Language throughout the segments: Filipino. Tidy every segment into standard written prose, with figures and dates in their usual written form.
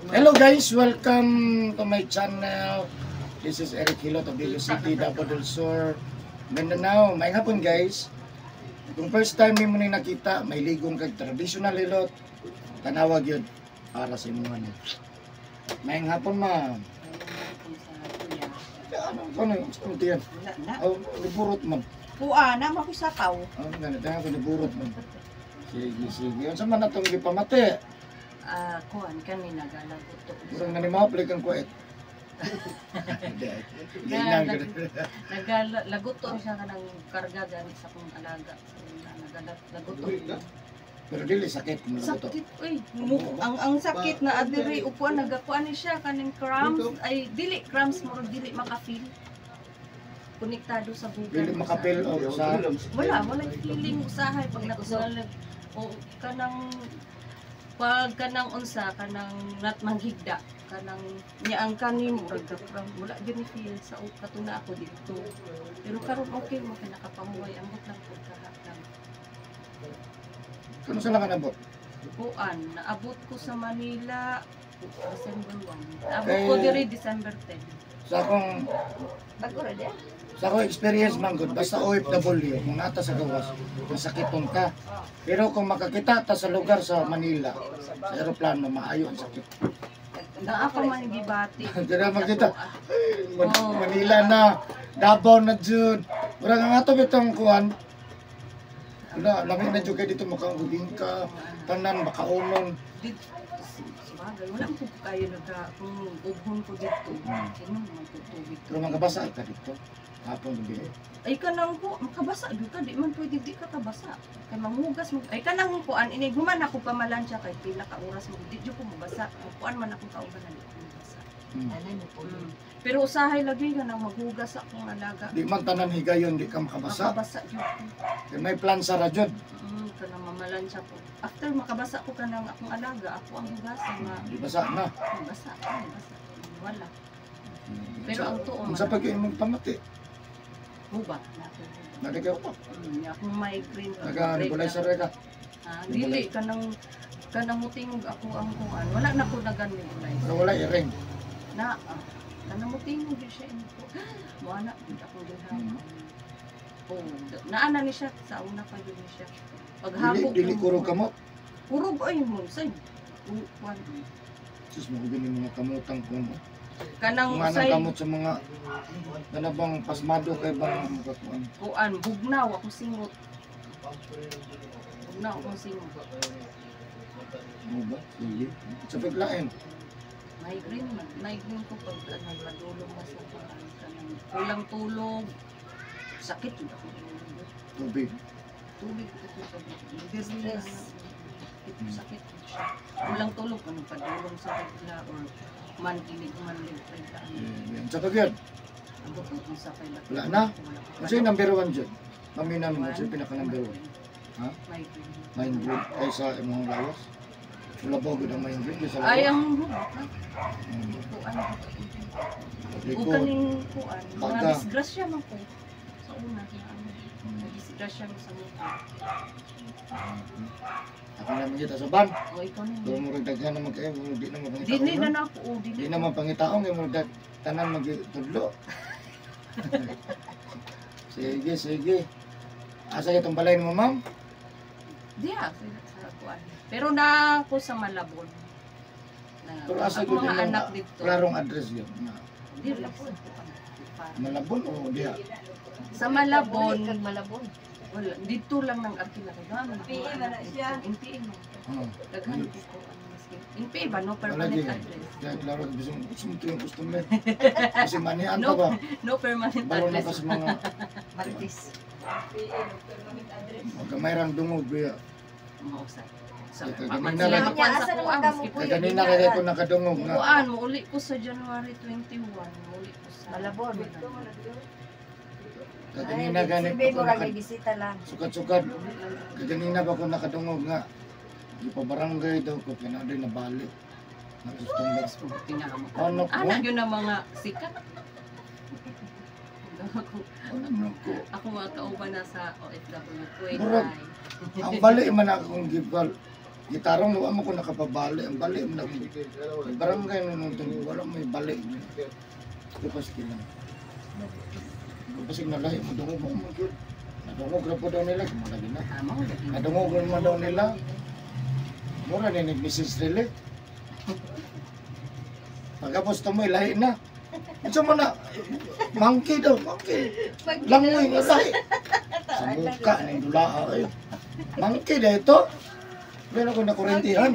Hello guys, welcome to my channel. This is Eric Hilot of Bigo City, Davao del Sur, Mindanao. May hapon guys. Kung first time mo nang nakita, may ligong kag traditional hilot, tanawag yun para sa inyo. May hapon ma'am. Ano yan? Oh, niburot man. Puana, makusapaw. Oh, ganito nga ko niburot man. Sige. Ano sa man natong gipamati? Kuan kanina galago to. Murang nanimaplik ang kuwet. Nagalagot to siya kanang karga gani sa kong alaga. Nagalagot to. Pero dili sakit mo to. Sakit uy. Ang sakit na adiri upuan nagakuan ni siya kaning cramps ay dili cramps mo dili makafeel. Konektado sa bugan. Dili makapil o sa wala feeling usahay pag natusalag o kanang unsa kanang nat manghigda kanang niang kanin murag from wala gyud feel sa katuna ako dito pero karon okay mo kay nakapamuhay ambot lang pud kahapon. Kano sa lang nabot? Kuan naabot ko sa Manila December 1. Naabot ko diri December 10. Sa akong experience man gud basta OFW kung nata sa gawas masakiton ka. Pero kung makakita ta sa lugar sa Manila sa eroplano maayo ang sakit. Naa pa man gibati. Dira magkita. Manila na, Davao na jud. Murag nga ato bitong kuan. Lamin na jud kay dito makanguding ka, tanan makaunon. Wala ko kayo kung ughon ko dito. Sino man tutubig. Pero magabasa ka dito. Hapon gabi. Ay kanang ko makabasa gyud ka di man pwede di ka kabasa. Kay mangugas mo. Ay kanang kuan ini guman ako pamalansya kay pila ka oras mo di jud ko mabasa. Kuan man ako kauban na di ko mabasa. Pero usahay lagi nga nang maghugas akong alaga. Di man tanan higayon di ka makabasa. Makabasa jud ko. Kay may plan sa radyod. Kanang mamalansya ko. After makabasa ko kanang akong alaga, ako ang hugasan nga. Di basa na. Basa. Wala. Pero ang tuon man. Sa pag-inom pamati. Huba. Nagagaw pa. Akong migraine. Nag-nebulizer ka. Dili kanang mutingog ako ang kuan. Wala na ko nag-nebulizer. Pero wala i-ring. Kanang mutingog din siya ko. Wala ako din. Naana ni siya sa una pa yun siya. Paghapok Dili kurog kamot. Kurog ay mo say. Kuan. Sus mo gini mga kamutang ko. Kanang usay kamot sa mga kanabang pasmado kay bang makakuan. Kuan bugnaw ako singot. Bugnaw ako singot. Mo ba? Sige. Sa paglain. Migraine ko pag nagladulong na sa kanang kulang tulog. Sakit yun ako. Tubig ito sa business. Sakit siya. Kulang tulog anong padulong sa bigla or mankilig. Sa pagyan? Ambot ko sa pala. Wala na? Kasi yung number 1 dyan. Paminam mo siya pinaka number 1. Ha? Migraine. Ay sa imong lawas? Wala ba gud ang migraine sa lawas? Ay ang kuan. Kaning kuan. Mga disgrasya man ko. Sa una disgrasya mo sa mukha. Ako naman kita sa ban. O ikaw na. Pero mo daghan naman kayo, di na mapangitaon. Dili na na ako. Di na mapangitaon, mo tanan magtudlo. Sige. Asa itong balay mo, ma'am? Diya, sa kuan. Pero na ako sa Malabon. Pero asa ako yun mga yung anak dito. klarong address yun? Dili po. Malabon o diya? Sa Malabon. Malabon. Wala, dito lang ng arkila ko. NPA ba na siya? NPA mo. Daghan ko ko ang miskin. NPA ba no permanent address? Kaya klaro gusto mo yung customer. Kasi manian ka ba? No permanent Baro na address. ka sa mga Martis. magkamayran dungog biya. Mausay. Kanina Kanina kaya ko nakadungog nga. Kuan, mauli ko sa January 21. Mauli ko sa Malabon. Kanina ganit Survey mo ako lang bisita lang. sukat-sukat. Kanina ba ko nakadungog nga. Di pa barangay daw ko pinado na balik. Nagustong ba? Ano ko? Anak yun ang mga sikat. Ano ko? Ako mga kauban na sa OFW. Kuwait Murag. ay. Ang bali man akong gibal. Gitarong luwa mo ko nakapabali. Ang bali mo na. Barangay nung nung wala may bali. Tapos kinang. Kasi nalahi mo dungog mo. Nadungog na po daw nila. Kumalagi na. Nadungog naman daw nila. Mura na nag-message nila. Pagkapos tumoy, lahi na. Ito mo na, monkey daw, monkey. Langoy nga lahi. Sa muka na yung dulaa. Monkey daw ito. Pero ako nakurentihan.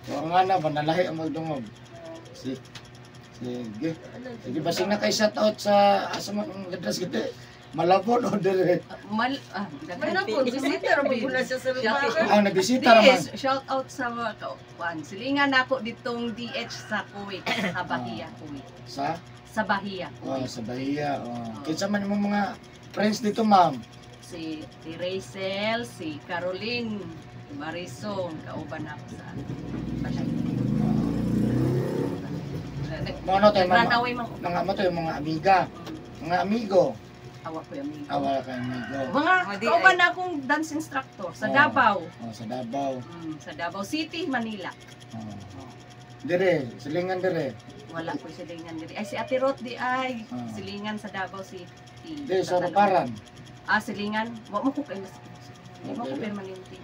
So nga na, manalahi ang magdungog. Sige. Sige, basing na kay shoutout sa asa mo ang gadras giti. Malabon o dire. Daghan po, visitor Wala siya sa lugar. Ang nabisita naman. Shout out sa mga kaupuan. Silingan ako ditong DH sa Kuwait, sa Bahia, Kuwait. Sa Bahia, Oh, Kuwait. sa Bahia. Oh. Kinsa man yung mga friends dito, ma'am? Si Rachel, si Caroline, si Marisol, kauban ako sa Bahia. Ano tayo, ma'am? Nagranaway man ko. Mga mo to yung mga amiga. Mga amigo. Awa ko yung amigo. Wala kang amigo. Mga kauban akong dance instructor sa Davao. Oh, sa Davao. Sa Davao City, Manila. Oh. Dire, silingan dire. Wala ko silingan diri. Ay si Ate Rot di ay Ah. silingan sa Davao City. Dire, sa Raparan. Silingan. Wa mo ko kay mas. Wa mo ko Okay. permanente.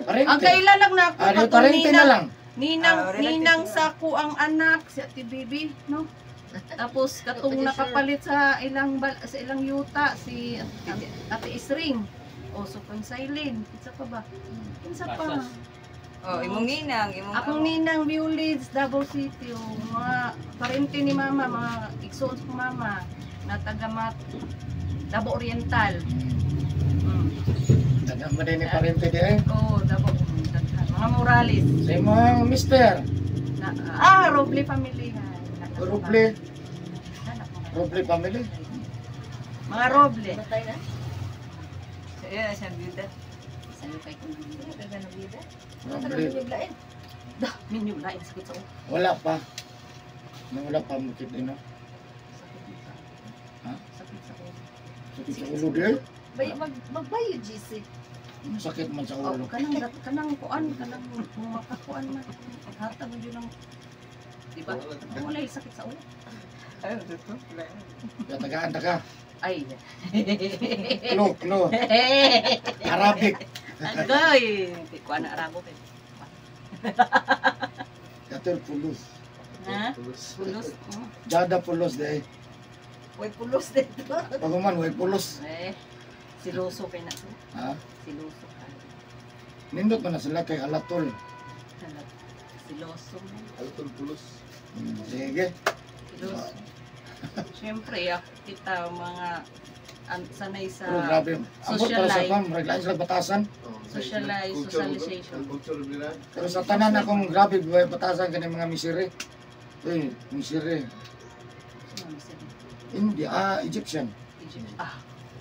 Parente. Ang kailan lang na ako Di katong parente na lang. Ninang relative sa ko ang anak si Ate Bibi, no? Tapos katong nakapalit sa ilang sa ilang yuta si Ate Isring. O so kung Silent, kinsa pa ba? Kinsa pa? Oh, imong ninang, Akong ninang Violets, Davao City, o mga parente ni mama, mga igsoon ko mama, na taga Davao Oriental. Dagang ba din ni parente di eh? Oo, Davao. Mga Morales. Sa imong mister. Roble family. Roble. Roble family. Mga Roble. Matay na. Ayan, siya bida. Sa'yo kay kong bibili. Dagan na bida. Roble. Minyo, lain sakit sa ulo. Wala pa. Wala pa mukit ino. Sakit sa Ha? Sakit sa ulo. Sakit sa ulo di eh. Magbayo, GC. Sakit man sa ulo. Kanang kuan, kanang makakuan man. Hatag mo yun ang, diba? Wala yung sakit sa ulo. Ayun, dito. Kaya tagaan ta ka. Ay. Klo. Arabic. Agoy. Kuan na arabo kay. Katul pulos. Ha? Pulos. Jada pulos di eh. Way pulos dito. Paguman, way pulos. Siloso kay na. Ha? Siloso ka. Nindot man na sila kay Alatol. Siloso. Alton pulos. Sige. Siloso. Siyempre, kita mga sanay sa Pero grabe. Ambot para sa socialize. pam, reglaan sila batasan. Socialization. Culture nila. Pero sa tanan akong grabe buhay batasan kani mga misiri. Misiri. India, Egyptian.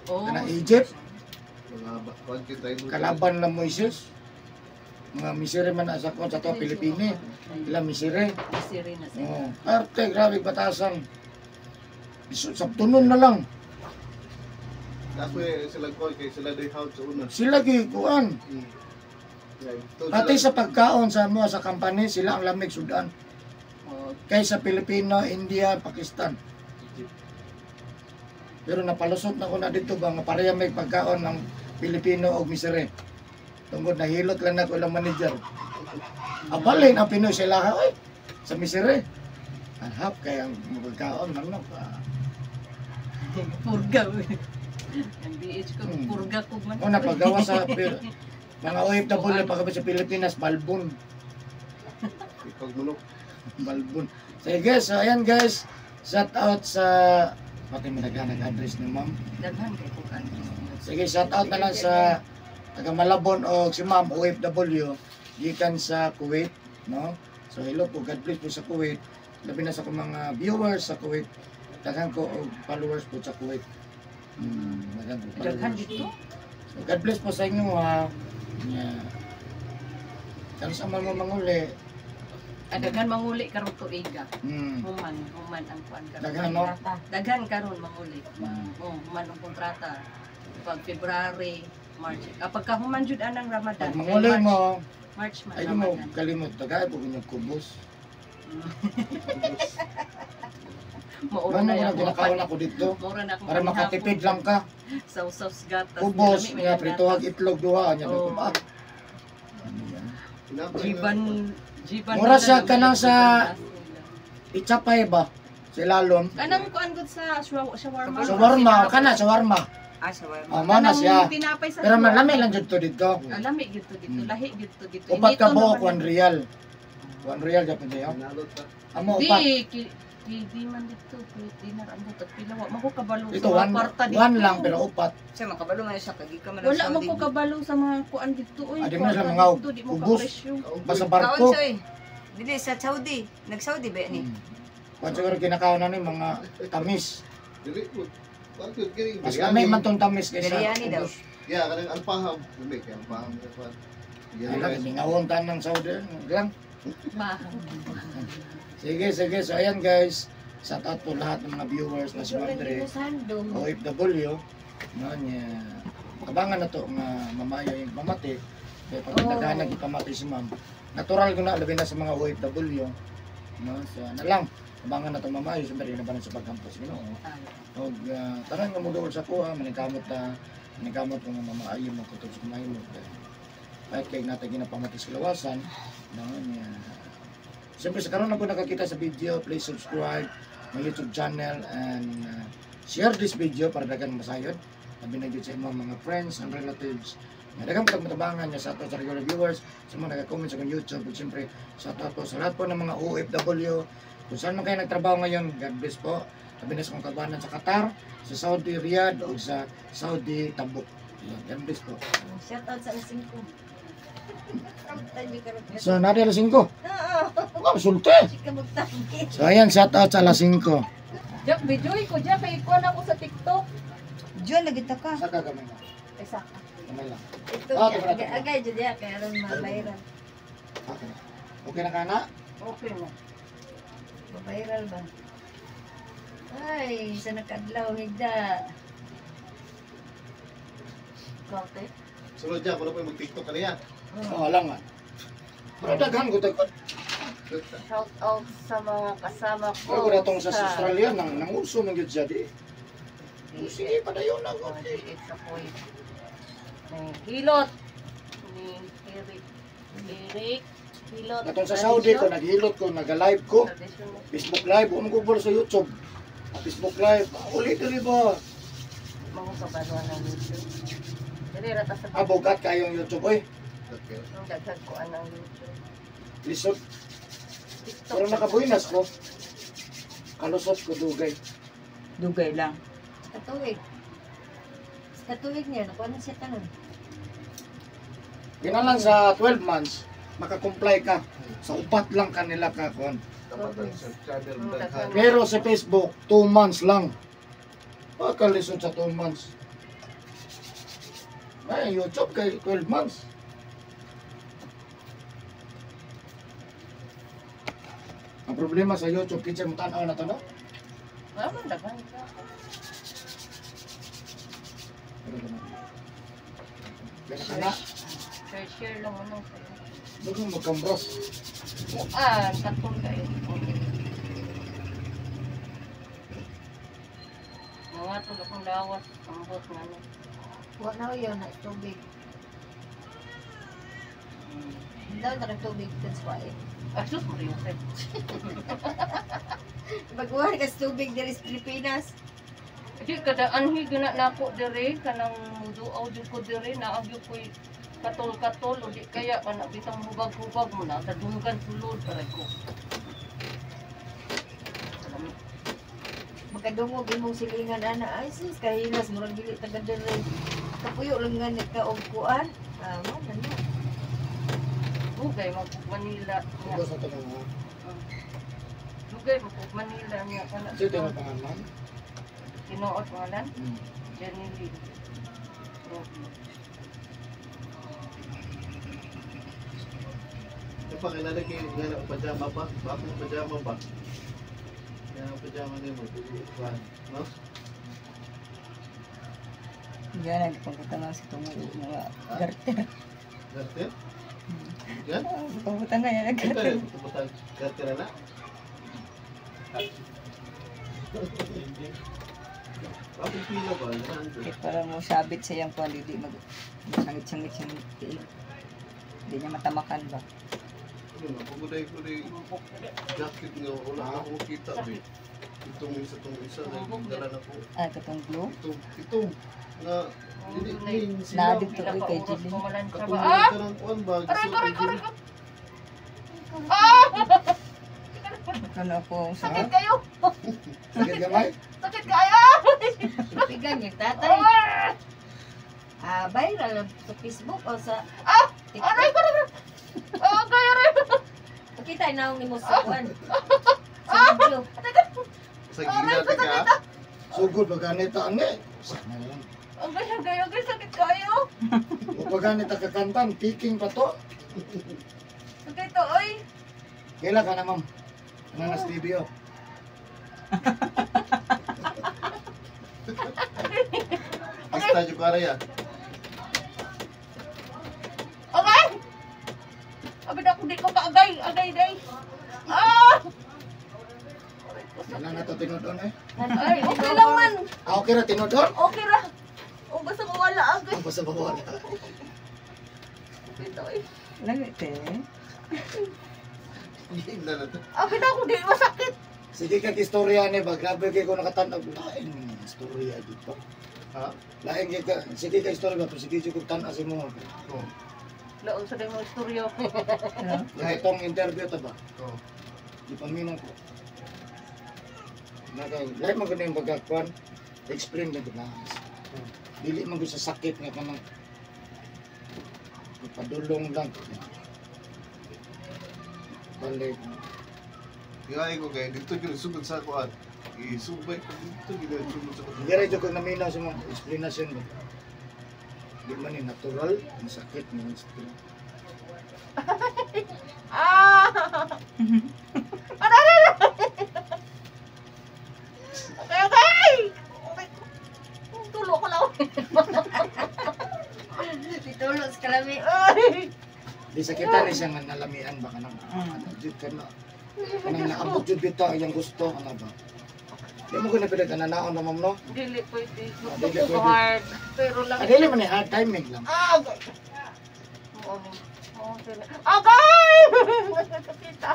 Oh. Kana Egypt, Mga bangkit tayo. kalaban lang Moises. Mga misiri man sa kon sa to Pilipini. Ila misiri. Misiri na sila. Oh, arte grabe batasan. Sa tunon na lang. Ako sila ko kay sila day house sa una. Sila gikuan. Pati sa pagkaon sa mga sa company, sila ang lamig sudan. Oh, Kaysa Pilipino, India, Pakistan. Pero napalusot na ko na dito ba nga pareha may pagkaon ng Pilipino o misere. Tungod nahilot lang na ko ilang manager. Abalin ang Pinoy sila ha, oy, sa misere. Anhap kaya ang pagkaon manok. purga. Ang BH ko, purga ko man. O napagawa sa mga OFW pagkabit sa Pilipinas, balbon. Pagmunok. Balbon. So guys, so ayan guys, shout out sa pati mo nag-address ni ma'am. Daghan kay kuan. Sige, shout out na lang sa taga Malabon o si ma'am OFW gikan sa Kuwait, no? So hello po, God bless po sa Kuwait. Labi na sa akong mga viewers sa Kuwait. Daghan ko og followers po sa Kuwait. Daghan po Daghan followers. dito. So God bless po sa inyo ha. Yeah. Kano sa man mo manguli? Daghan manguli karon tuiga. Hmm. Human ang kuan karon. Daghan no? Daghan karon manguli. Hmm. Human ang kontrata. Pag February, March. Pagka human jud anang Ramadan. Pag manguli mo, March man ay di mo Ramadan. kalimot tagay po yung kubos. Maura Ano na ko na yung ginakaon ako dito Maura na akong para makatipid lang ka. Sausaw gatas. Kubos Dami, may nga gatas. prituhag itlog duha nya Oo. ko ba. Ano yan? Jiban. Mura siya na kanang may sa- gatas. Ichapay ba? Si lalon. Kanang kuan gud sa shawarma. Shawarma, kana shawarma. Shawarma. Amo na siya. Tinapay sa Pero shawarma. malami lang jud to dito. Lami gid to dito, lahi gid to dito. Upat ka Inito buok naman 1 real. 1 real jud tayo. Nalot ka. Amo upat. Di man dito, dinar ang butot pila wa mako kabalo Ito sa mga kwarta dito. 1 lang pero upat. Siya makabalo man siya kagi ka man Wala man ko kabalo sa mga kuan dito oy. Ah, di mo na kwarta sila mga dito, di mo ubos. kapresyo. Basta Kaon barko. siya eh. Dili sa Saudi. Nag-Saudi ba ni? Kung siguro kinakaon na ni mga tamis. Dili po. Bakit kini? Mas kami man tong tamis kaysa. Biryani daw. Ya, kanang alpaham. Dili kay alpaham ka pa. Ay lang, ningawon tan ng Saudi. Lang. Sige. So ayan guys. Shout out po lahat ng mga viewers na si Andre. OFW. No, niya. Abangan na to nga mamaya yung pamati. Kaya pag naghahanap yung pamati si ma'am. Natural ko na, labi na sa mga OFW. No, so na lang. Abangan na to mamaya. Siyempre na ba na sa pagkampos. Huwag tarang nga mo doon sa kuha. Manikamot ko nga mamaayo mo. Kutog sa kumain mo. Kahit kayo natin ginapamati sa lawasan. No, niya. Siyempre sa karoon na po nakakita sa video. Please subscribe my YouTube channel and share this video para dagan masayod. Sabi na sa mga friends and relatives. Dagan po matabangan niya sa ato sa regular viewers, sa mga nag-comment sa YouTube, at siyempre sa ato sa lahat po ng mga OFW. Kung saan man kayo nagtrabaho ngayon, God bless po. Sabi na sa mga kabanan sa Qatar, sa Saudi Riyadh, o sa Saudi Tabuk. God bless po. Shout out sa alas 5. So, nari alas 5. Wow, sulte. Chika magtangi. So, ayan, shout out sa alas 5. Jak videoy ko jak kay kuan ako sa TikTok. Diyan lagi ta ka. Saka gamay na. Isa. Gamay lang. Ito Ah, ya. ito. Agay jud ya kay aron mabayran. Okay. Okay na ka na? Okay na. Viral ba? Ay, sa nakadlaw higda. Kote. Sunod dyan, kung na po yung mag-tiktok ka niya. Oo, lang nga. Pero daghan ko daghan. Shout out sa mga kasama Pero ko. kung natong sa Australia, nanguso man yun siya di. Sige, padayon na ko. It's a point. Hilot ni Eric Hilot. Natong sa Saudi ko, naghilot ko, nag-live ko. Traditional. Facebook Live, kung ko sa YouTube. Facebook Live, ulit rin ba? Mga kabaluan ng YouTube. Dili rata sa Abogat kayong YouTube, oy. Okay. ang dagdag ko anang YouTube. Lisod. TikTok. Pero nakabuinas ko. Kalusot ko dugay. Dugay lang. Katuig. Sa katuig niya, nakuha na siya tanon. Ginalang sa 12 months, makakomply ka. Sa upat lang kanila ka kon. Kapatan sa channel mo daghan. Pero sa Facebook, 2 months lang. Pakalisod sa 2 months. Ay, YouTube kay 12 months. Ang problema sa YouTube, kitsa mo tanaw na to, no? Wala man daghan ka. Kaya ka na, Share lang mo nang sa'yo. doon mo magkambros. Katong kayo. Mga tulog kong lawas. Ang bot nga no. Huwag na yun, na tubig. Daw na tubig, that's why. Asus mo rin sa'yo. Baguhan ka sa tubig dari sa Pilipinas. Di kada anhi gina nako dire kanang muduaw jud ko dire naagyo koy katol-katol o di kaya kana bitang hubag-hubag mo na kadunggan sulod aray ko. Makadungog imong silingan ana. Ay sis, kahinas, murag dili taga diri. Kapuyo lang nga ka og kuan. Mo na na. Dugay mo pug Manila nga. Ubos na to ng mga. Dugay mo pug Manila nga kana. Sito na pangalan. Tinuot ngalan Hmm. Jenny Lee. Yung pakilala kayo, nga na pajama pa. Bakit pajama ba? Yan ang pajama niya mo. No? Yan, nagpangkutan lang sa tumulo mga garter. Garter? Yan? Pangkutan nga yan, garter. Putang garter na. Bakit pila ba? Kaya para mo sabit sa iyang kuwan, hindi sangit-sangit siyang tiil. Hindi niya matamakan ba? Ano, paguday-guday jacket nga wala na akong kita ba. Itong isa nagdala na ko. Ah, katong blue? Itong na hindi Na dito kay Jilly. katulad ka ng kuwan ba? Aray ko! Ano ako sa Sakit kayo! Sakit gamay? Sakit kayo! Pigan yung tatay. Viral lang sa Facebook o sa TikTok. Aray ko! Aray! Pakita na ni mo sa kuwan. Sa video. Sa gina ka. Sugod ba ganita ani? Sana lang. Agay, sakit kayo! O ba ganita kakantan, picking pa to. Sakit to, oy! Kailan ka na ma'am? Ano na studio? Estadio Karaya. Okay! Abid ako di ko kaagay, day. Wala na to tinudon eh. Ay, okay lang man. Okay ra tinudon? Okay ra. O basta mawala agay. Basta bawala. Dito, oy. Nagite. Hindi na to. Abid ako di masakit. Sige kag istorya ni ba grabe kay ko nakatan-og lain istorya dito. Ha? Lain kay ka sige kay istorya ba pero sige jud kog tan-as mo. Oh. Laon sa demo istorya. Ano? Lahi tong interview ta ba? Oh. Di pa minang ko. Nakay lahi man gud yung bagakwan. Explain na gud na. Dili man gud sa sakit nga kanang padulong lang. Balik. Gaya ko kay dito gyud sugod sa kuan. Isubay ko dito gyud sugod sa kuan. Dire jud ko naminaw sa mga explanation mo. Di man ni natural, masakit mo. Okay! Tulo ko lang. Titulo sa kalami. Ay! Di sakitan ni siya nga nalamian ba kanang jud ka na. Kanang naabot jud bitaw ang gusto ano ba. Di mo ko na pwede kananaon na ma'am no. Dili pwede. Dili Gusto ko pwede. hard. Pero lang. Adili man ni hard timing lang. Okay. Okay! Nakakita.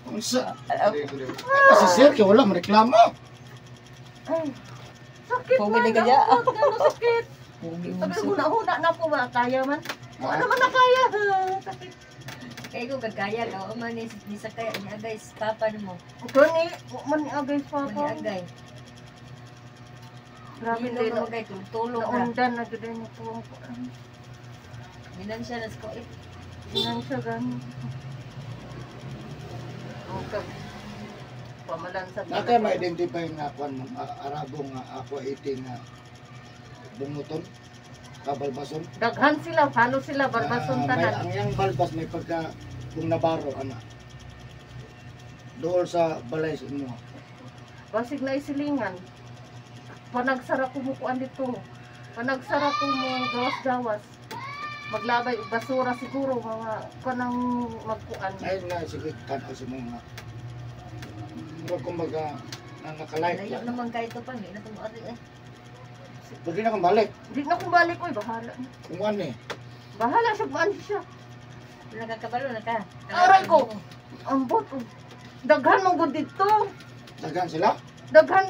Unsa? Dili ko dili. Kasi sir kay wala mareklamo. Ay, sakit Pogi man. na kaya. Gano'n sakit. Sabi ko huna na po ba? Kaya man. Wala man na kaya. Sakit. Kaya ko gagaya ka. O man ni sa kaya niya guys. Papa mo. Gani, man agay pa Mani ko. agay. Grabe Hindi din. mo agay. Tulog na. Naundan na gano'n niya po. Minan siya na sko. Inan siya gani. Okay. Pamalan sa Nakay ma-identify nga kwan mong Arabo nga aqua 18 nga bunguton kabalbason. Daghan sila, halo sila, barbason May tanan. ang yang balbas may pagka kung nabaro ana. Dool sa balay sa inyo. Basig na isilingan. Panagsara ko mo kuan dito. Panagsara ko mo gawas-gawas. Maglabay og basura siguro mga kanang magkuan. Ay nga sige tan-aw sa mga mura kumbaga nakalive Layo lang. naman kayo ito pa. Hindi na ito mo eh. Pwede na kang balik. Di na kong balik oy, bahala. Kung ano eh. Bahala siya kuan siya. Nakakabalo na ka. Aray ko. Ambot. Oh. Daghan mo gud dito. Dagan sila? Daghan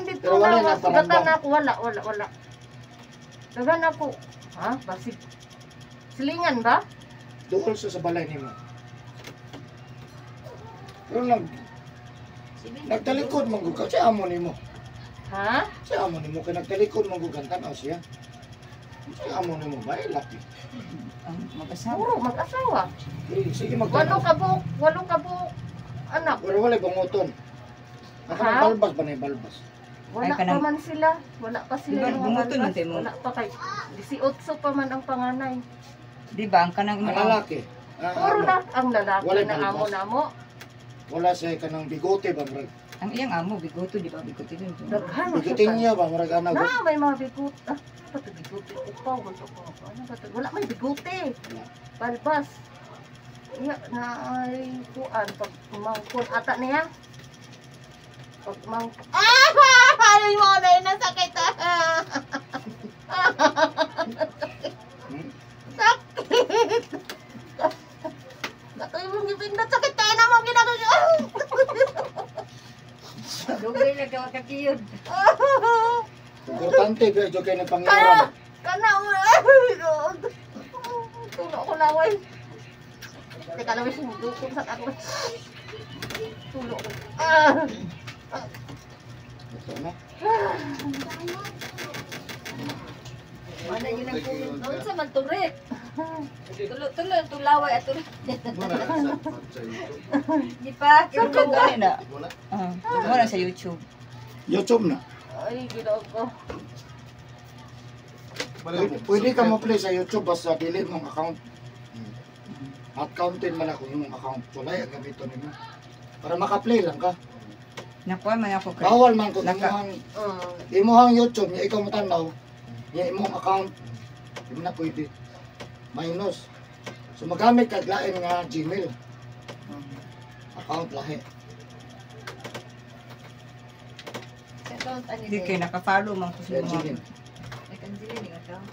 dito Pero wala na na paramdam. sugatan ako wala. Daghan ako. Ha? Basig. Silingan ba? Dool sa balay nimo. Pero nagtalikod man gud ka sa amo nimo. Ha? Sa amo nimo kay nagtalikod man gud kan tanaw siya. Sa amo nimo ba ilaki. Mag-asawa. Puro mag-asawa. Sige Walo magtanaw. ka buok anak. Pero wala bunguton. Ha? Naka balbas ba na yung balbas? Wala Ay, pa kanang- man sila. Wala pa sila Diba, yung bumuto mga na tayo mo? Wala pa kay 18 pa man ang panganay. Di ba? Ang kanang Ang lalaki. Puro na ang lalaki Wala na balbas. amo namo. Wala siya kanang bigote ba? Brad? Ang iyang amo, bigoto, di ba? Bigoto din. Daghan Bigiting niya ba murag ana go. Na, may mga bigot. Pati bigote. Upaw, gusto ko. Ano ba ito? Wala may bigote. Balbas. Iya, na ay kuan. Pag mangkon ata niya. Pag mangkon. Ay, mo na yun. Nasakit. Sakit. Natoy mong gipindot. Sakit tayo na mong ginagawa. Dugay na ka kakiyod. Importante ba jud kay ni Panginoon. Kana tulog ko laway. Teka lang si mudukon sa ako. Tulog. Ito na. Mana yun ang kulit. Noon sa manture. Tulo tulaway at tulo. Wala sa YouTube. Di pa. Kirugod na na. Wala. Wala sa YouTube. YouTube na. Ay, ginawa ko. Pwede ka mo play sa YouTube basta dili mong account. Accountin man ako yung account. Wala ang gabito nimo. Para maka-play lang ka. Nakuha man ako kay. Bawal man kung Naka- imuhang YouTube, niya ikaw matanaw, niya imong account, hindi na pwede. Minus. So magamit kag lain nga Gmail. Account lahi. Sa account ani. Di kay naka-follow man ko sa mga. Virgin. Nag-anjili ni account.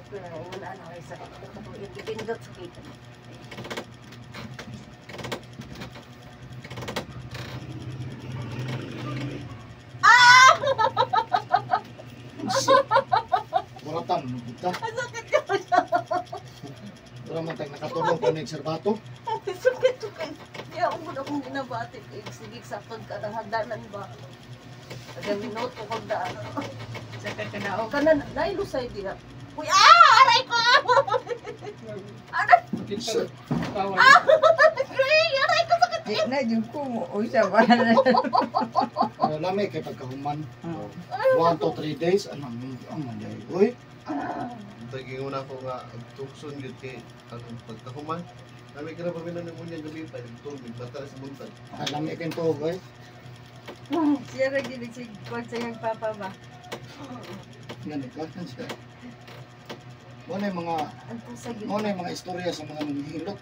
Wala na ay sakit. Pindot sa kita. Wala tan, buta. Sakit ka siya. Wala man tayong nakatulong pa ng serbato. Sakit ka. Kaya ako muna kong ginabati. Sige, sakot ka ng hagdanan ba? Kada minuto kong daan. Sa kanao. Kanan, nailusay diha. Uy, aray ko! Aray! So, Aray ko sakit! Di na yung ko mo. Uy, sa ba? lamay kay pagkahuman. 1 to 3 days, anong manday. Uy, Taging una ko nga tukson yun kay ang pagkahuman. Kami ka na paminan ng unya gabi pa. Nagtulog, bata sa buntag. lamay kay to, uy. Siya rin din si Kwan sa iyang papa ba? Ganit ka siya. Muna yung mga, Ang kusag yun. muna yung mga istorya sa mga nanghihilot.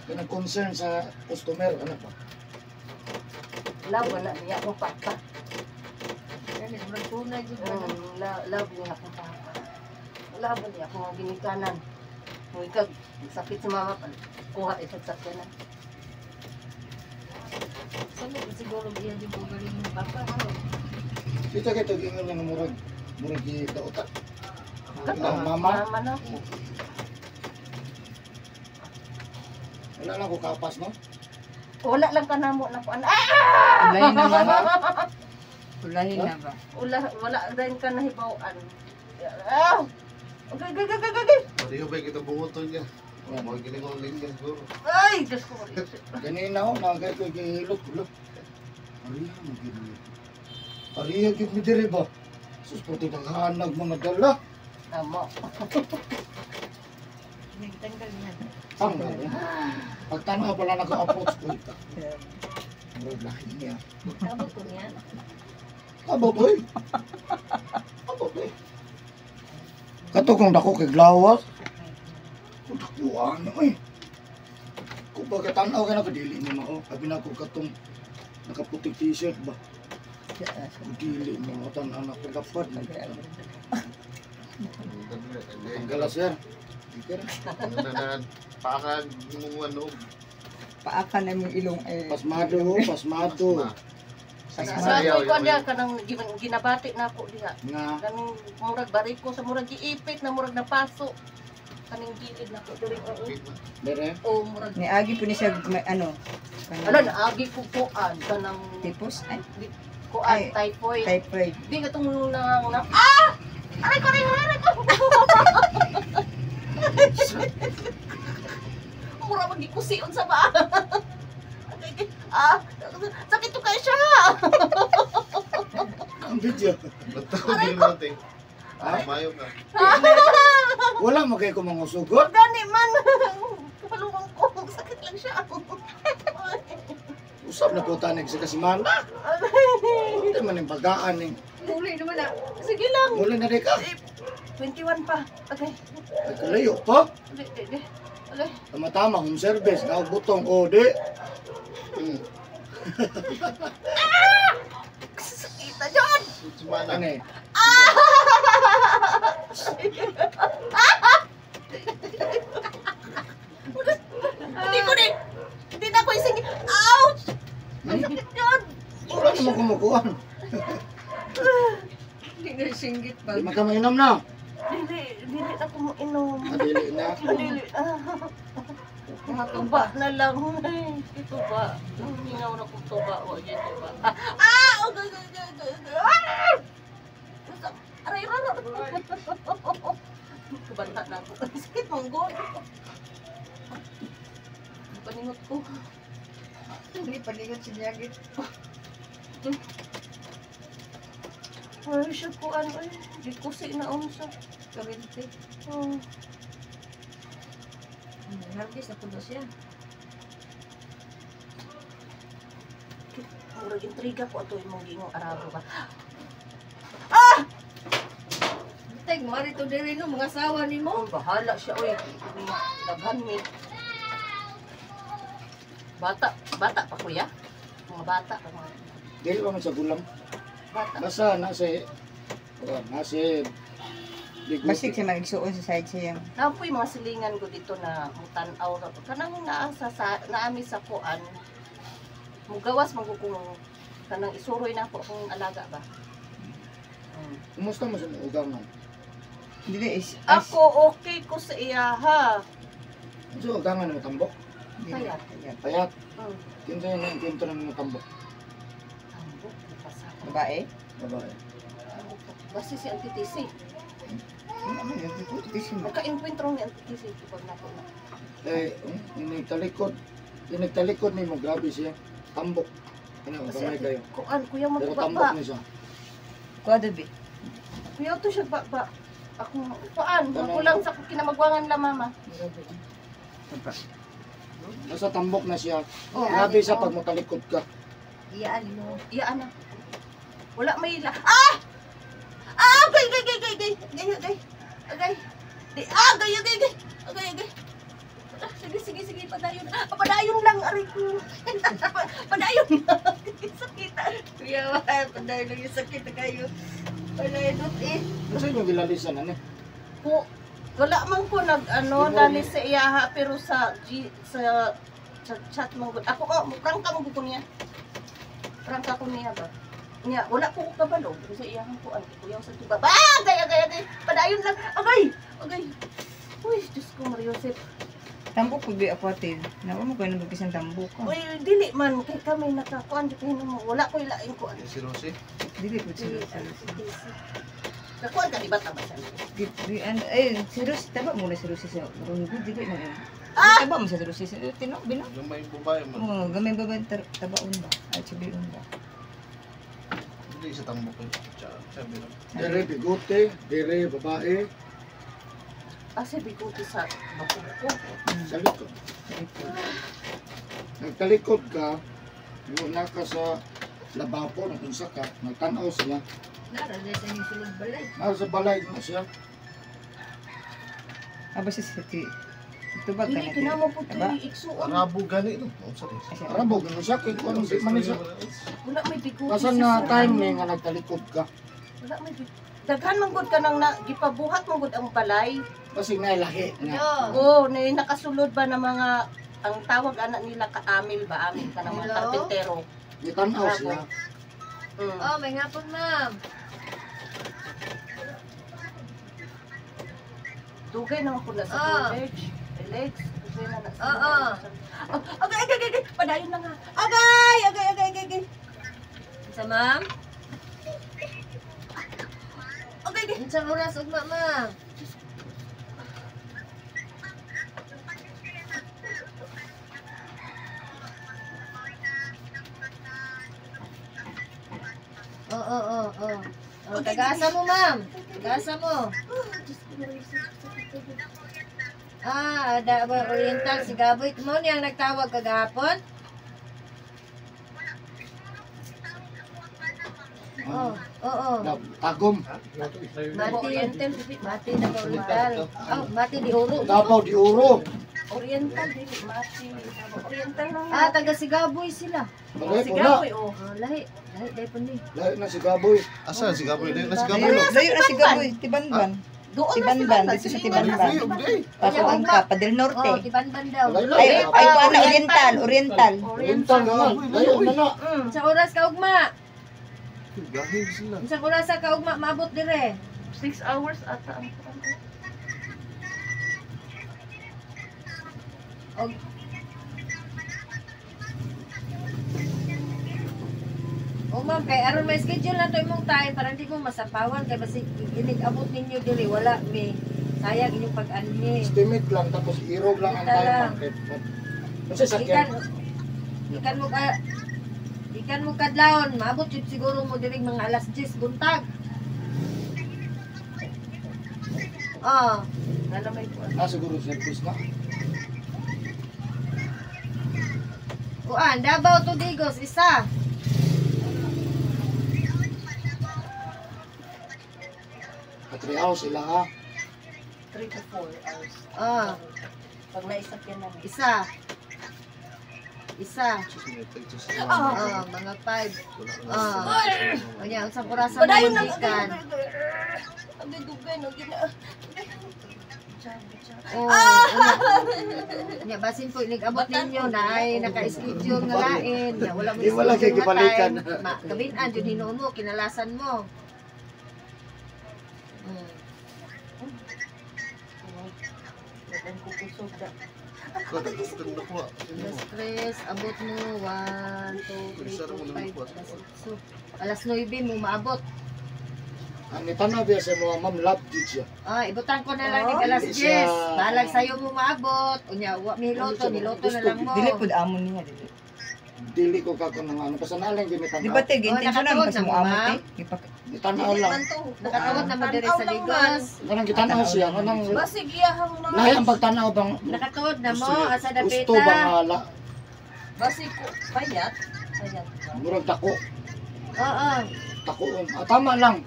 Kaya concern sa customer, ano pa? Labo na niya akong papa. Yan, murag tunay yun. Labo niya akong papa. Labo niya akong ginikanan. Kung ikag, sakit si mama pa. Kuha isang sakyanan. Saan mo siguro iyan yung galing ng papa? Dito kayo gingon niya ng murag daota. Ang mama, Mama na. wala lang ko kapas, no? Wala lang ka na mo na kuan. Ulahin na ba? Ulahin na ba? Wala rin ka nahibawan. Okay. Pati ko ba kita bungoton niya. Mga ginigong linya siguro. Ay, Diyos ko. Ganina ako, nagay ko gihilot. Ariha mo gihilot. Ariha gid mi diri ba? Sus, puti naghanag mga dala. Tama. Nagtanggal niya. Tanggal eh. Pagtanaw pala naka-approach ko ita. Murag lahi niya. Abot ko niya. Abot eh. Abot eh. Kato kung dako kay glawas. Kung dako ano eh. Kung pagkatanaw ka na kadili ni mo. Sabi na ko katong nakaputing t-shirt ba? Kadili ni mo. Tan anak ko dapat. Ang galas yan. Ikir. Paakag mong ano. Paaka na yung ilong eh. Pasmado. Sa ako ko diha kanang ginabati na ako diha. Nga. Kanang murag bariko sa murag giipit na murag napaso. Kaning gilid na ko diri. Dere. O murag Ni Agi po ni siya may ano. ala na agi ko kuan kanang Tipos? Ay, kuan Ay. typhoid. typhoid. Di ka tong Aray ko rin! Mura magikusion sa ba? Sakit to kayo siya! Ang video. Bato din mo te. Ha? Mayo ka. Wala mo kayo kung mangusugot. Gani man. Kapalungan ko. Sakit lang siya. Usap na po tanig sa kasimana. Hindi man yung bagaan eh. Muli naman na. Sige lang. Muli na di ka. 21 pa. Okay. Ay kalayo pa. Di. Okay. Tama-tama, home service. Nakabutong o di. Sakita dyan. Sumana. Ano eh. Hindi na ako ising. Ouch! Ang sakit yun. Wala naman kumukuhan. Hindi na singgit pa. Di man ka mainom na. Dili na ako mainom. Madili na. Dili. Mga tuba na lang. Ay, ito ba? Hingaw na kong tuba. O, yan tuba. Okay. Aray. Kubanta na ako. Sakit mong god. Paningot ko. Hindi palingot si Jagit. Ay, siya po ano eh. Di ko na unsa. Karente. Oh. Harbis na puno siya. Murag intriga ko ato imong giingong Arabo ba. Tay, mo dito diri no mga asawa ni mo. Oh, bahala siya oy. Daghan mi. Bata pa kuya. Mga bata pa mga Dili pa man sa gulam. bata. Basta nasa Basig siya mag-igsuon sa side siya. Napoy mga silingan ko dito na mutan-aw ra. Kanang naami sa kuan. Mugawas man ko kung kanang isuroy na ako akong alaga ba. Kumusta mo sa mga ugaman? Dili is Ako okay ko sa iya ha. So ugangan mo tambok. Kaya. Payat. Mm. Kinsa yun yung kwento ng mga tambok. Tambok, pasaka. babae. Babae. Basta si Antitisi. Ano yun? Ito Magka-encuentro ni Antitisi pag nato na. Inigtalikod ni mo, grabe siya. Tambok. Ano, Kasi kamay kayo. kuan kuya mo Pero ba tambok niya siya. Kuwado bi. kuya to siya ba. Ako kuan, ako lang sa kinamagwangan la mama. Nasa tambok na siya. Oh, Grabe siya pag matalikod ka. Iyaan mo. iya ana. Wala may ila. Gay. Sige, padayon. Padayon lang, aray ko. Padayon lang. Sakitan. Kuya, panday lang yung sakit na kayo. Panday dot eh. Kasi yung gilalisan, ano? Wala man ko dali sa iyaha pero sa chat man gud. Ako prangka mo ko niya. Prangka ko niya ba. Nya wala ko kabalo pero sa iyahan ko ang kuyaw sa tuba. Gay. Padayon lang. Okay. Uy, Diyos ko Mariosep. Tambok po bi ako atin. Nawa mo kayo nabagis ang tambok ka. Uy, dili man kay kami nakakuan di kayo mo. Wala ko ilain ko. Si Rosie. Dili po Dili. sila. Nakuan ka di ba tama siya? Si Rosie, taba muna si Rosie sa Runggo. Dili mo yun. Taba mo sa Rosie. Binok. Yung may babae mo. Gamay ba tabaon ba? Ay, sabihin ba? Hindi sa tambok ko. Sabi lang. Dire, bigote, dire, babae. Kasi biguti sa bakong ko. Sa likod. Nagtalikod ka, muna ka sa lababo, nakunsa ka, nagtanaw siya. Nara na sa inyong sulod balay. Nasa balay na siya. Aba siya sa ti. Ito ba ka Dili na? kinamo po Taba? to iksuon. Arabo gani no. Sorry. Arabo, gano'n siya, kaya kung anong di man siya. Wala may biguti. Kasan na time nga nagtalikod ka. Wala may biguti. Daghan man gud ka nang gipabuhat man gud ang balay. Kasi nailahi nga. Oo, nakasulod ba na mga ang tawag anak nila ka-amil ba? Amil ka ng mga Hello? karpentero. Gitanaw siya. Mm. Oh, may ngapon ma'am. Dugay naman po na sa Ah. college. Alex, dugay na sa Ah. Okay. Padayon na nga. Okay. Sa ma'am? Okay. Unsang oras ugma ma'am? Tagaasa mo, ma'am. Tagaasa mo. Ada ba Oriental si Gaboy? Mo niyang nagtawag kagahapon? Tagom. Mati na ba Oriental? Mati di Oro. Davao di Oro. Oriental, di mati. Oriental lang. Taga si Gaboy sila. Bagay Si po na. Gaboy, oh. Lahi dahil po ni. Layo na si Gaboy. Asa si Gaboy din? Si Gaboy. Layo na si Gaboy, Tibanban. Doon na Tibanban, sila. dito sa Layo Tibanban. day. Pakuan ka, Padel Norte. Tibanban daw. Layo Ay, na. ay, kuan na, Oriental, Oriental. Oriental na nga. Layo na na. Sa oras ka ugma. Gahil sila. Sa oras ka ugma maabot dire. 6 hours ata ang Ma'am, kay aron may schedule na to imong time para hindi ko masapawan kay basi inig-abot ninyo diri wala may sayang inyong pag-ani. Estimate lang tapos irog lang ang Ita time lang. market. Kasi sakyan. Ikan mo kadlawon, maabot yun siguro mo diri mga alas 10 buntag. Nalamay ko. Siguro service na. Kuan, Davao to Digos isa. Katriaw sila ha. 3 to 4 hours. Pag naisakyan namin. Isa. Mga 5. Kanya unsang orasan mo gikan. Ang dugay no gina. Nya basin po inig-abot ninyo na ay naka-schedule nga lain. Wala mo Di wala kay gibalikan. Gabinan jud hinuon mo kinalasan mo. Wadan ko kusog da. Kada gusto na ko. Stress, abot mo 1, 2, 3, 4, 5, alas 9 mo maabot. Ang itanaw biya sa mga ma'am love gid siya. Ibutan ko na lang ni alas 10. Balag sayo mo maabot. Unya, niloto na lang mo. Dili pud amon niya dili. Dili ko ka kung ano kasanalan gyud Di itanaw. ba te gintin na nakatuod kasi na mo mo, amon ma'am? te. Itanaw lang. Nakatuod naman diri sa Ligos. Kanang gitanaw siya kanang Basig iyahang mga. lahi ang pagtanaw bang Nakatuod na mo asa gusto bang dapita. ala Basig ko. Payat. murag tako. Oo. Takoon. Tama lang.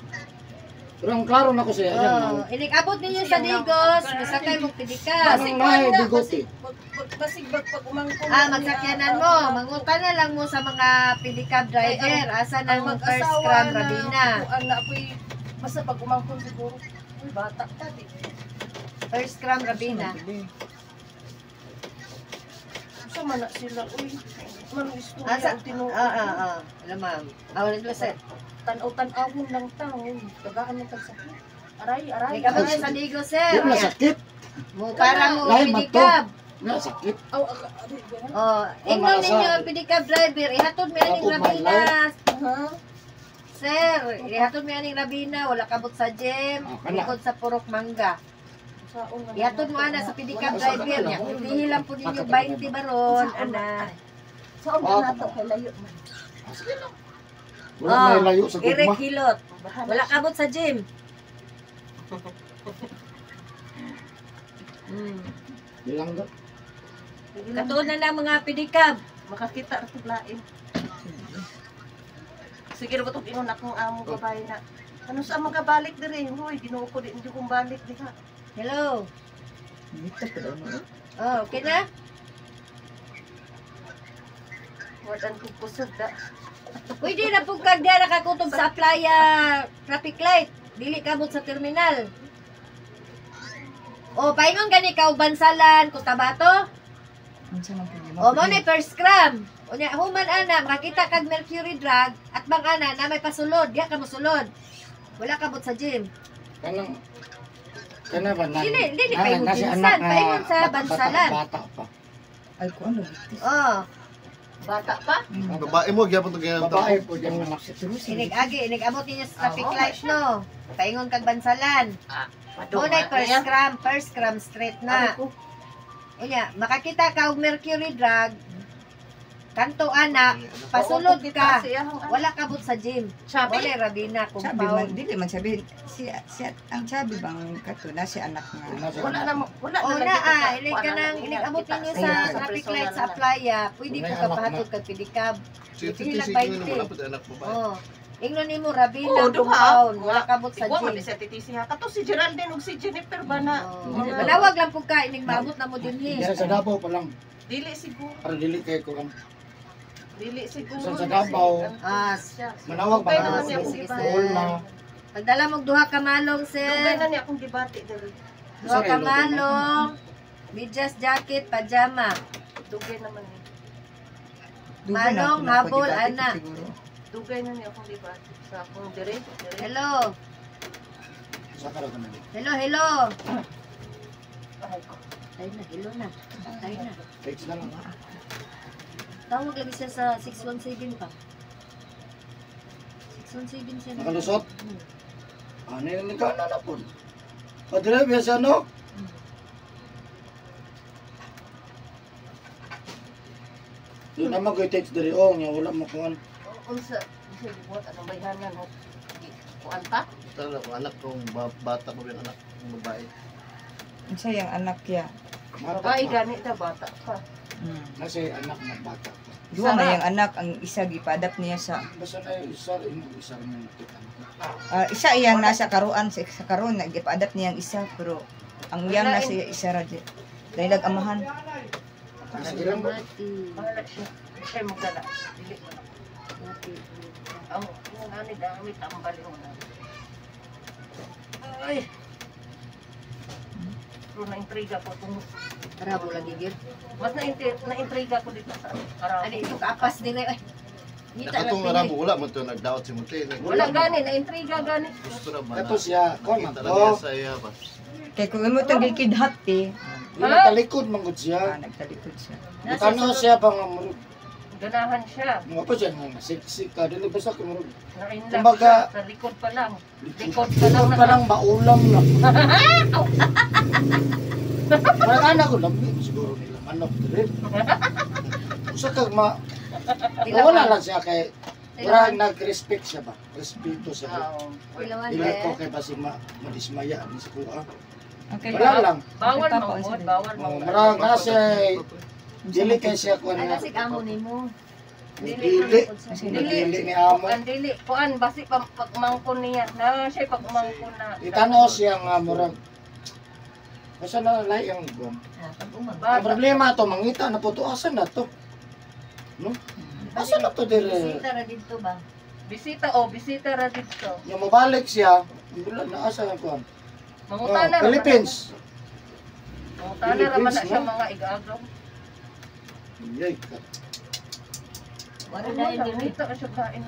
Pero ang klaro na ko siya. Ayan. Inig-abot ninyo sa Digos, masakay mong pidikas. Anong nahay bigote? Basig pag umangkong. Magsakyanan mo, manguta na lang mo sa mga pedicab driver. Asa na mong first gram Rabina. Ang naapoy. Basta pag umangkong siguro. Uy, bata ka di. First gram Rabina. Sa mana sila. Uy. Manong istorya Asa? ang tinuod. Alam ma'am. Wala ko set. Tanaw-tanawon lang taon. Tagaan ng tagsakit. Aray. Inig-abot niyo sa Digos, sir. Di ba sakit? Mo para mo Lahi pedicab. Na sakit. Ingnon ninyo ang pedicab driver. Ihatod mi aning Abot my Rabina. Ha? Sir, ihatod mi aning Rabina. Wala kabot sa gym. Kana. Likod sa Purok Mangga. Ihatod mo ana sa pedicab driver niya. Hihilang po ninyo 20 baron, ana. Saan ka nato kay layo man? Sige lang. Wala may layo sa Irek gugma. hilot. Wala kabot sa gym. Bilang ba? Katuon na ng mga pedicab. Makakita ra tug lain. Sige ra ba tong ingon akong amo babae na. Ano sa magabalik diri? Hoy, Ginoo ko di kong balik diha. Hello. Dito pud amon. Okay na? Wadan ko kusog da. Pwede na po kag diya nakakutob sa playa traffic light. Dili kabot sa terminal. Paingon gani ka og Bansalan, Cotabato? Unsa man pud Mo na first gram. Unya human ana makita kag mercury drug at bang ana na may pasulod, diha ka mosulod. Wala kabot sa gym. Kanang kana ba na? Dili paingon ginsan, paingon sa Bansalan. Bata pa. Ay ko ano. Bata pa? Babae mo gyapon to gyapon. Babae po dyan anak siya. Inig-abot ninyo sa traffic light no. Paingon kag Bansalan. Mo na first gram straight na. Unya, makakita ka og mercury drug. Kanto ana, pasulod ka. Wala. Wala kabot sa gym. Sabi. Wala Rabina Sabi man, compound. dili man sabi, ang sabi bang kato na si anak nga. Wala na wala O na na inig ka nang inig-abot ninyo sa traffic light sa playa. Pwede ko kapahatod kag pedicab. Sige, Pila sige, 20. naman dapat anak babae. Oh. Ingno nimo Rabina Oh, duha. compound. Wala kabot sa Ikaw man gym. sa titisi ha. Kato si Geraldine ug si Jennifer ba na? Oh. Manawag lang po ka inig maabot na mo dinhi. Sa Davao pa lang. Dili siguro. Para dili kay ko lang. Dili siguro. Sa Davao. Ah, Manawag pa Dugay na. naman niya akong sige, gibati. All na. pagdala mo duha ka malong Dugay sir. na niya akong gibati dali. Duha ka malong. Medyas jacket, pajama. Dugay naman niya. Manong, habol, ana. Dugay na niya akong gibati. Sa akong dire. Hello. Sa karo ka na. Hello, hello. Ay ko. Tay na, hello na. Tay na. Text na lang. Tawag lagi siya sa 617 pa. 617 siya. Nakalusot? Ano yung nagkana na po? Padre, biasa no? Doon naman ko text dari niya wala mo kung ano. Unsa siya gibuhat anong bayhanan ho. Kuanta? Tala ko anak kong bata ko yung anak ng babae. Ang sayang anak ya. Babae gani ta bata pa. Kasi anak ng bata. Duha man yung anak, ang isa gipadap niya sa Basta na yung isa ng kita. isa iyang nasa karuan sa karon nagipadap niya ang isa pero ang iyang nasa isa ra di. Dahil amahan. Sige lang ba? Bahala siya. Siya magdala. Dili. Ang nani dami tambal yung nani. Ay. Pero na-intriga ko itong Arabo lagi gid. mas na-intriga ko dito sa Arabo. Ani ito kaapas dire ay. Kita Nakatong lang aram pili. wala mo to nagdaot si Monte. Wala gani, na-intriga gani. Gusto na ba? Ito siya, kung Kita ako, lang sa iya ba. Kay kung imo tong gikidhat ti, yung talikod mangod siya. nagtalikod siya. Butano siya pa nga murug. Ganahan siya. Mga pa siya nga siksik ka. Dili basta ka murug. Na-inlove Kumbaga- siya. Sa likod pa lang. Likod pa lang. Likod pa lang maulam na. Parang anak ko, lamig siguro nila manok din. Usa kag wala lang siya kay parang nag-respect siya ba? Respeto siya ba? Oo. Ilawan Dili ko eh. kay basi madismaya di sa kuha. Okay. Wala lang. Bawal Tapos, mangod, bawal Oh, mangod. marang kasi dili kay siya kuan Ay nga. nasig amo nimo. Dili. Dili ni amo. Kuan dili, kuan basi pagmangkon niya. Na siya pagmangkon na. Itanaw siya nga murag. Basta na lahi ang guam. Ang Bata. problema to mangita na po to asan na to? No? Asan na to dire? Bisita ra dito ba? Bisita ra dito. Yung mabalik siya, wala na asa ang kuan. Mangutana ra. Philippines. Mangutana ra man na Philippines, siya no? mga igagaw. Yay. Wala Ano na na yun dito siya kain.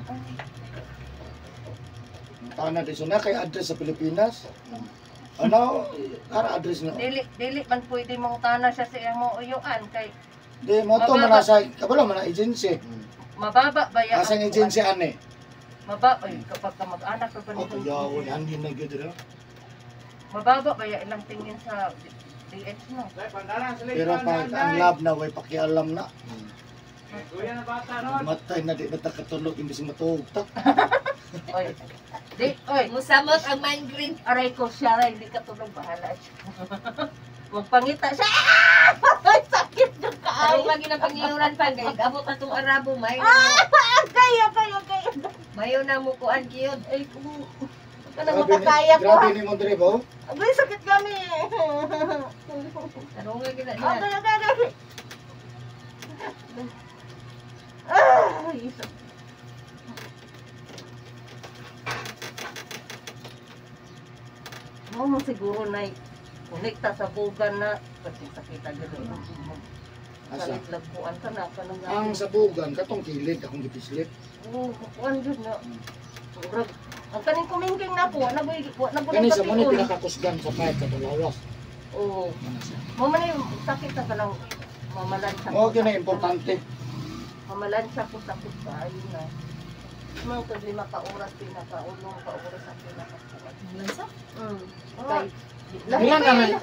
Tana di na kay address sa Pilipinas. Ano, kara address na. Dili man pwede mangutana siya sa iyang mo uyuan kay Di mo to man sa kabalo man agency. mababa ba ya? Asa ang agency ane? Mababa ay kapag ka mag-anak ka ba Oh, kuyaw, yan na gyud ra. mababa ba ya ilang tingin sa DH no? Pero pag ang lab na way pakialam na. Matay na di ba ta katulog imbis matulog ta. Oy. Oy, Musamot ang migraine. aray ko siya ray hindi ka tulog bahala siya. Magpangita siya. Ay, sakit yung Ang kaay. lagi na pangiuran pa kay abot atong Arabo may Kaya. mayo na mo kuan gyud. Ay, kung ka na makakaya ko. Grabe ni mo dire ba? Abay, sakit gani. Tarong lagi na Ah, niya. gani. Ay, mo siguro na konekta sa bugan na pati sakita gano'n. Asa? Salit lagpuan ka na ka nang Ang sabugan katong kilid akong gipislit. Oo, kuan jud na. Murag ang kaning kumingking na po, na boy Kani sa mo ni pinakakusgan sa kahit sa lawas. Oo. Mo man yung sakit ka lang mamalansya. Mo kini importante. Mamalansya ko sakit ka ayun na. Mga to 5 ka oras pinakaulong ka oras ang pinakakuan. Lansa? Okay.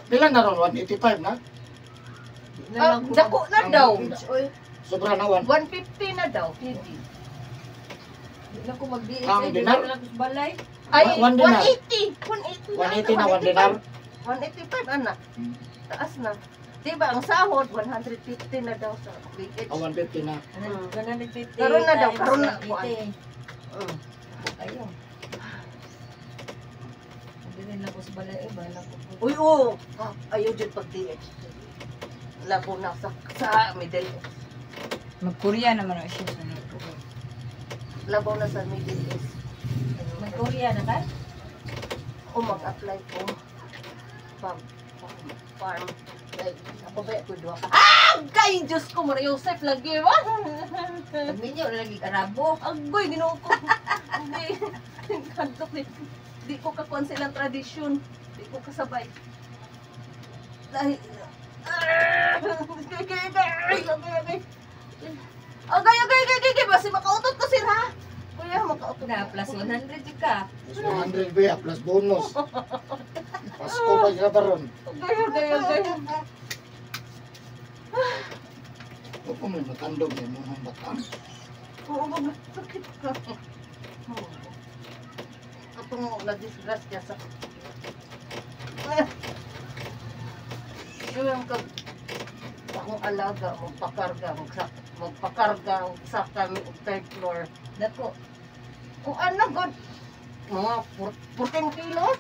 Bilang na ron 185 na. Dako na daw. Sobra na 1. 150 na daw, hindi. Di na ko mag-DH. Ang Ay, di dinar? na lang ko sa balay. Ay, 1 dinar. 180. 180 na 1 dinar. 185 anak. Hmm. Taas na. Diba ang sahod 150 na daw sa BH. 150 na. Mm. 150 Karon na daw, times karon na. 180. Mm. Ayun. Hindi rin ako sa balay. Eh, bahala ko. Uy, oo. Ah, ayaw dyan pag DH. Labo na sa Middle East. Mag-Korea naman na siya sa nito. Labaw na sa Middle East. May Korea na ka? O mag-apply ko. Farm. Like, ako ba ito doon ka? Ah! Kay Diyos ko, Maria Joseph, lagi ba? Minyo lagi Arabo. Agoy, ginoo ko. Hindi. Kantok ni. Di ko kakuan silang tradisyon. Di ko kasabay. Dahil... Agay. Basi makautot ko sila. Kuya, makautot Na plus 100 ka. Plus 100 ba, plus bonus. Pasko pa siya baron. Agay. O kung may matandog na mga batang. Oo, sakit ka. Kapag na-disgrasya sa... Yung kag... Akong alaga, magpakarga, sa kami o third floor. Dako. Kung ano, God, mga 14 kilos,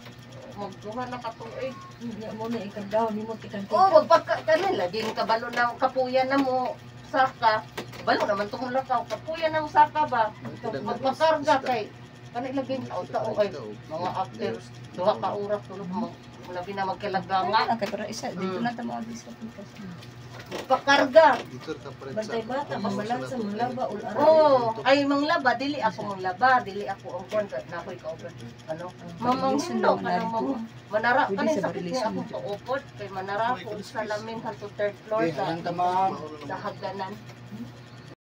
magduha na katuig. Hindi mo na ikan daw. Hindi mo tikan Oo, magpagkakanin, laging kabalo ng kapuyan na mo, saka. Balo naman itong lakaw, kapuyan ng saka ba? Magpakarga kay, kanilaging tao-tao ay mga after, duha ka oras, tulog mo. Labi na magkilaganga. Kaya para isa, dito na tamo abi sa pikas. Magpakarga. Dito ka pa rin Bantay bata. Mamalansa mo laba. Ulara. Oo, ay manglaba, dili ako manglaba, dili ako ang kwan, na ako'y kauban. Ano? Mamang hindo, manara, Pwede kanin sa sakit release niya mo. akong paupod, kay manara ko sa lamin, hanto third floor Okay, sa ayan tamang. sa hagdanan.